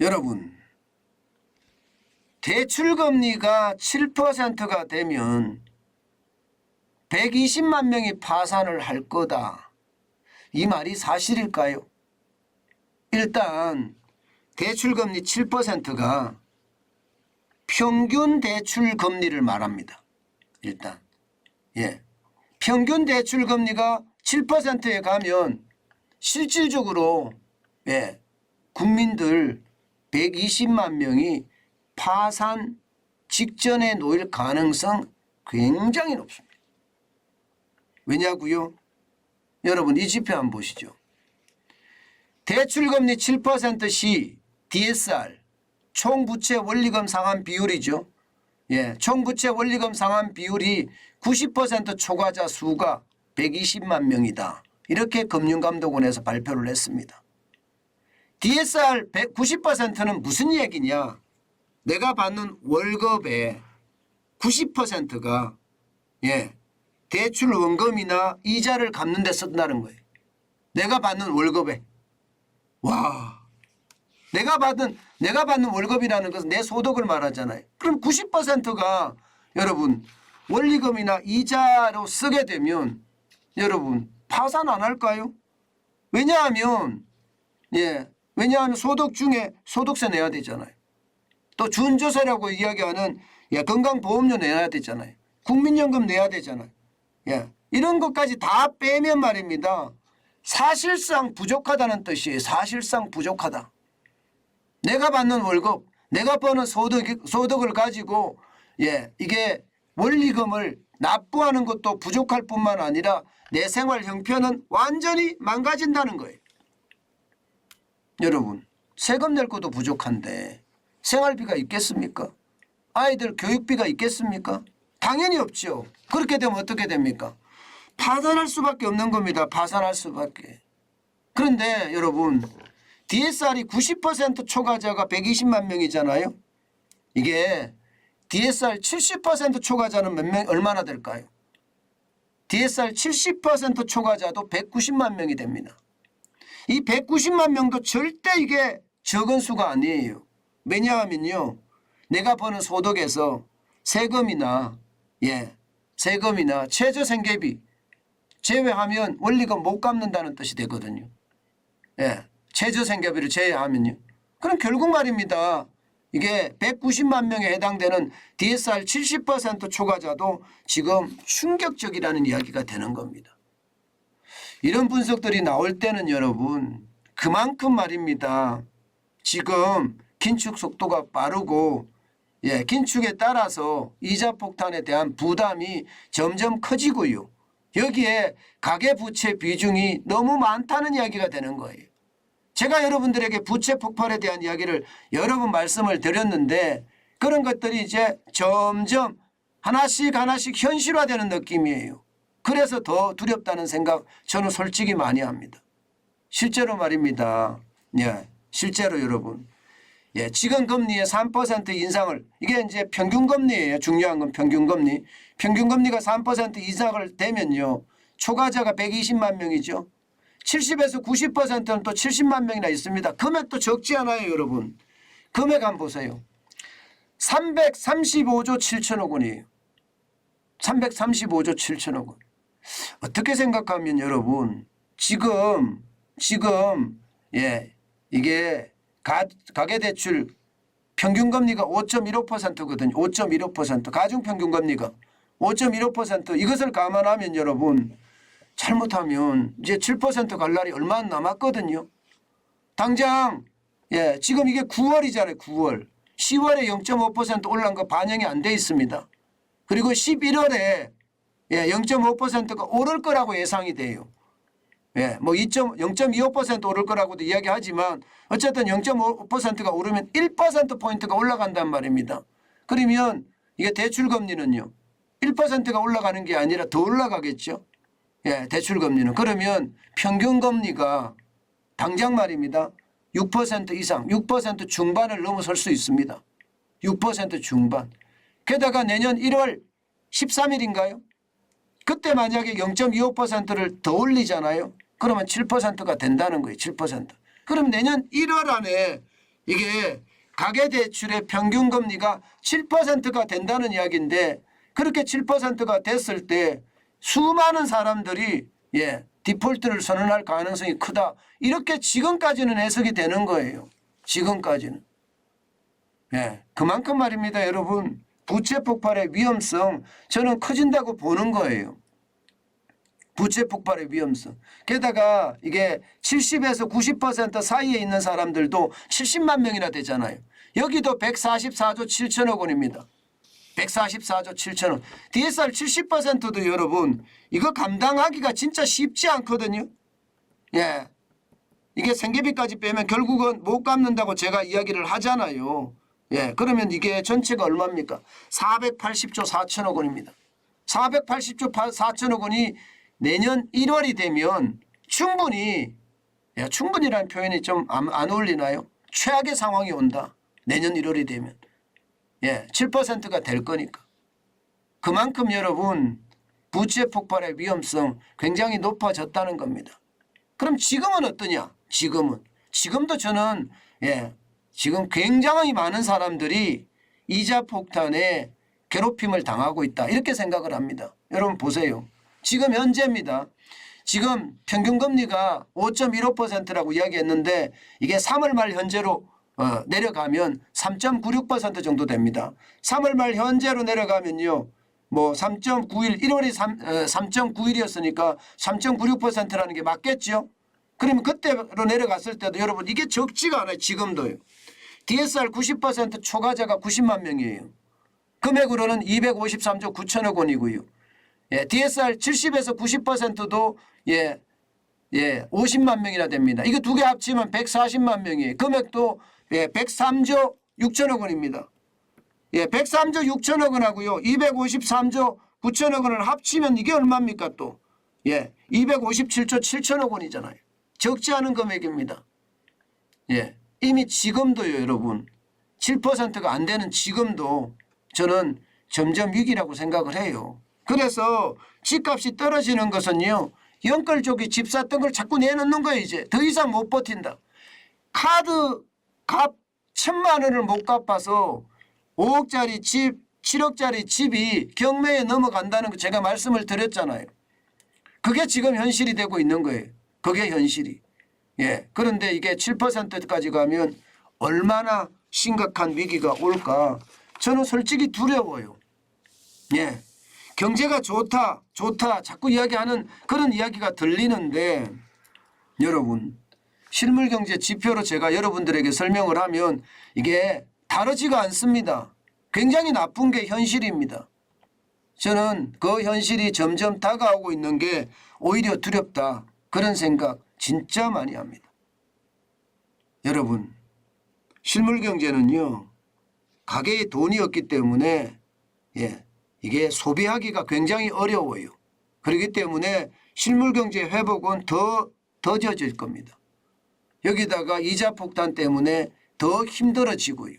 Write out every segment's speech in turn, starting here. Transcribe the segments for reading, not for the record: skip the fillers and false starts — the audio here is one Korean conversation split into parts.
여러분, 대출금리가 7%가 되면 120만 명이 파산을 할 거다. 이 말이 사실일까요? 일단 대출금리 7%가 평균 대출금리를 말합니다. 일단 평균 대출금리가 7%에 가면 실질적으로 국민들 120만 명이 파산 직전에 놓일 가능성 굉장히 높습니다. 왜냐고요? 여러분 이 지표 한번 보시죠. 대출금리 7% 시 DSR 총부채 원리금 상환 비율이죠. 총부채 원리금 상환 비율이 90% 초과자 수가 120만 명이다. 이렇게 금융감독원에서 발표를 했습니다. DSR 90%는 무슨 얘기냐? 내가 받는 월급의 90%가 대출 원금이나 이자를 갚는 데 쓴다는 거예요. 내가 받는 월급에. 와, 내가 받는 월급이라는 것은 내 소득을 말하잖아요. 그럼 90%가 여러분 원리금이나 이자로 쓰게 되면 여러분 파산 안 할까요? 왜냐하면 소득 중에 소득세 내야 되잖아요. 또 준조세라고 이야기하는 건강보험료 내야 되잖아요. 국민연금 내야 되잖아요. 이런 것까지 다 빼면 말입니다. 사실상 부족하다는 뜻이에요. 사실상 부족하다. 내가 받는 월급, 내가 버는 소득을 가지고 이게 원리금을 납부하는 것도 부족할 뿐만 아니라 내 생활 형편은 완전히 망가진다는 거예요. 여러분 세금 낼 것도 부족한데 생활비가 있겠습니까? 아이들 교육비가 있겠습니까? 당연히 없죠. 그렇게 되면 어떻게 됩니까? 파산할 수밖에 없는 겁니다. 파산할 수밖에. 그런데 여러분 DSR이 90% 초과자가 120만 명이잖아요. 이게 DSR 70% 초과자는 몇 명, 얼마나 될까요? DSR 70% 초과자도 190만 명이 됩니다. 이 190만 명도 절대 이게 적은 수가 아니에요. 왜냐하면요, 내가 버는 소득에서 세금이나 최저생계비 제외하면 원리금 못 갚는다는 뜻이 되거든요. 최저생계비를 제외하면요. 그럼 결국 말입니다. 이게 190만 명에 해당되는 DSR 70% 초과자도 지금 충격적이라는 이야기가 되는 겁니다. 이런 분석들이 나올 때는 여러분 그만큼 말입니다. 지금 긴축 속도가 빠르고 긴축에 따라서 이자 폭탄에 대한 부담이 점점 커지고요. 여기에 가계부채 비중이 너무 많다는 이야기가 되는 거예요. 제가 여러분들에게 부채 폭발에 대한 이야기를 여러 번 말씀을 드렸는데 그런 것들이 이제 점점 하나씩 현실화되는 느낌이에요. 그래서 더 두렵다는 생각 저는 솔직히 많이 합니다. 실제로 말입니다. 실제로 여러분. 지금 금리의 3% 인상을 이게 이제 평균금리예요. 중요한 건 평균금리. 평균금리가 3% 인상을 되면요. 초과자가 120만 명이죠. 70에서 90%는 또 70만 명이나 있습니다. 금액도 적지 않아요, 여러분. 금액 한번 보세요. 335조 7천억 원이에요. 335조 7천억 원. 어떻게 생각하면 여러분 지금 이게 가계대출 평균금리가 5.15%거든요. 5.15%. 가중평균금리가 5.15% 이것을 감안하면 여러분 잘못하면 이제 7% 갈 날이 얼마 안 남았거든요. 당장 지금 이게 9월이잖아요. 9월. 10월에 0.5% 올라간 거 반영이 안 돼 있습니다. 그리고 11월에 0.5%가 오를 거라고 예상이 돼요. 뭐 0.25% 오를 거라고도 이야기하지만 어쨌든 0.5%가 오르면 1%포인트가 올라간단 말입니다. 그러면 이게 대출금리는요. 1%가 올라가는 게 아니라 더 올라가겠죠. 대출금리는. 그러면 평균금리가 당장 말입니다. 6% 이상 6% 중반을 넘어설 수 있습니다. 6% 중반. 게다가 내년 1월 13일인가요? 그때 만약에 0.25%를 더 올리잖아요. 그러면 7%가 된다는 거예요. 7%. 그럼 내년 1월 안에 이게 가계대출의 평균 금리가 7%가 된다는 이야기인데 그렇게 7%가 됐을 때 수많은 사람들이 디폴트를 선언할 가능성이 크다. 이렇게 지금까지는 해석이 되는 거예요. 지금까지는. 그만큼 말입니다. 여러분. 부채 폭발의 위험성 저는 커진다고 보는 거예요. 부채 폭발의 위험성. 게다가 이게 70에서 90% 사이에 있는 사람들도 70만 명이나 되잖아요. 여기도 144조 7천억 원입니다. 144조 7천억. DSR 70%도 여러분 이거 감당하기가 진짜 쉽지 않거든요. 이게 생계비까지 빼면 결국은 못 갚는다고 제가 이야기를 하잖아요. 그러면 이게 전체가 얼마입니까? 480조 4천억 원입니다. 480조 4천억 원이 내년 1월이 되면 충분히라는 표현이 좀 안 어울리나요? 최악의 상황이 온다. 내년 1월이 되면. 7%가 될 거니까. 그만큼 여러분 부채 폭발의 위험성 굉장히 높아졌다는 겁니다. 그럼 지금은 어떠냐? 지금도 저는 지금 굉장히 많은 사람들이 이자 폭탄에 괴롭힘을 당하고 있다. 이렇게 생각을 합니다. 여러분 보세요. 지금 현재입니다. 지금 평균금리가 5.15%라고 이야기했는데 이게 3월 말 현재로 내려가면 3.96% 정도 됩니다. 3월 말 현재로 내려가면요. 뭐 3.91, 1월이 3.91이었으니까 3.96%라는 게 맞겠죠. 그러면 그때로 내려갔을 때도 여러분 이게 적지가 않아요. 지금도요. DSR 90% 초과자가 90만 명이에요. 금액으로는 253조 9천억 원이고요. DSR 70에서 90%도 50만 명이나 됩니다. 이거 두 개 합치면 140만 명이에요. 금액도 103조 6천억 원입니다. 103조 6천억 원하고요. 253조 9천억 원을 합치면 이게 얼마입니까 또? 257조 7천억 원이잖아요. 적지 않은 금액입니다. 이미 지금도요, 여러분. 7%가 안 되는 지금도 저는 점점 위기라고 생각을 해요. 그래서 집값이 떨어지는 것은요. 연끌족이 집 샀던 걸 자꾸 내놓는 거예요. 이제 더 이상 못 버틴다. 카드 값 1,000만 원을 못 갚아서 5억짜리 집, 7억짜리 집이 경매에 넘어간다는 거 제가 말씀을 드렸잖아요. 그게 지금 현실이 되고 있는 거예요. 그게 현실이. 그런데 이게 7%까지 가면 얼마나 심각한 위기가 올까? 저는 솔직히 두려워요. 경제가 좋다 자꾸 이야기하는 그런 이야기가 들리는데 여러분 실물경제 지표로 제가 여러분들에게 설명을 하면 이게 다르지가 않습니다. 굉장히 나쁜 게 현실입니다. 저는 그 현실이 점점 다가오고 있는 게 오히려 두렵다. 그런 생각 진짜 많이 합니다. 여러분 실물경제는요. 가게에 돈이 없기 때문에 이게 소비하기가 굉장히 어려워요. 그렇기 때문에 실물경제 회복은 더 더뎌질 겁니다. 여기다가 이자 폭탄 때문에 더 힘들어지고요.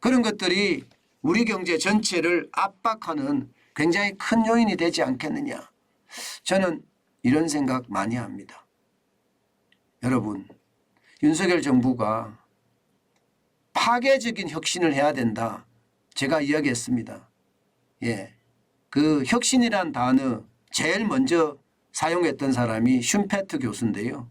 그런 것들이 우리 경제 전체를 압박하는 굉장히 큰 요인이 되지 않겠느냐. 저는 이런 생각 많이 합니다. 여러분 윤석열 정부가 파괴적인 혁신을 해야 된다. 제가 이야기했습니다. 그 혁신이란 단어 제일 먼저 사용했던 사람이 슌페트 교수인데요.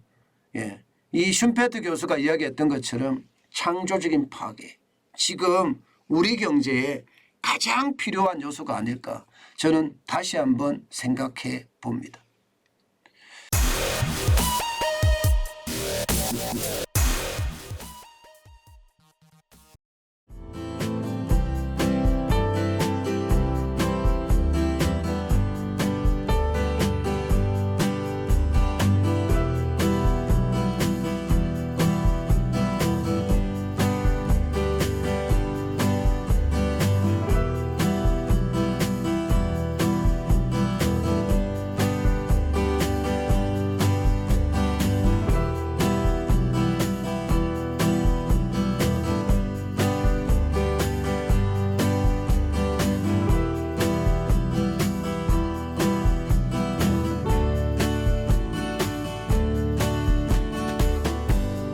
이 슌페트 교수가 이야기했던 것처럼 창조적인 파괴. 지금 우리 경제에 가장 필요한 요소가 아닐까. 저는 다시 한번 생각해 봅니다.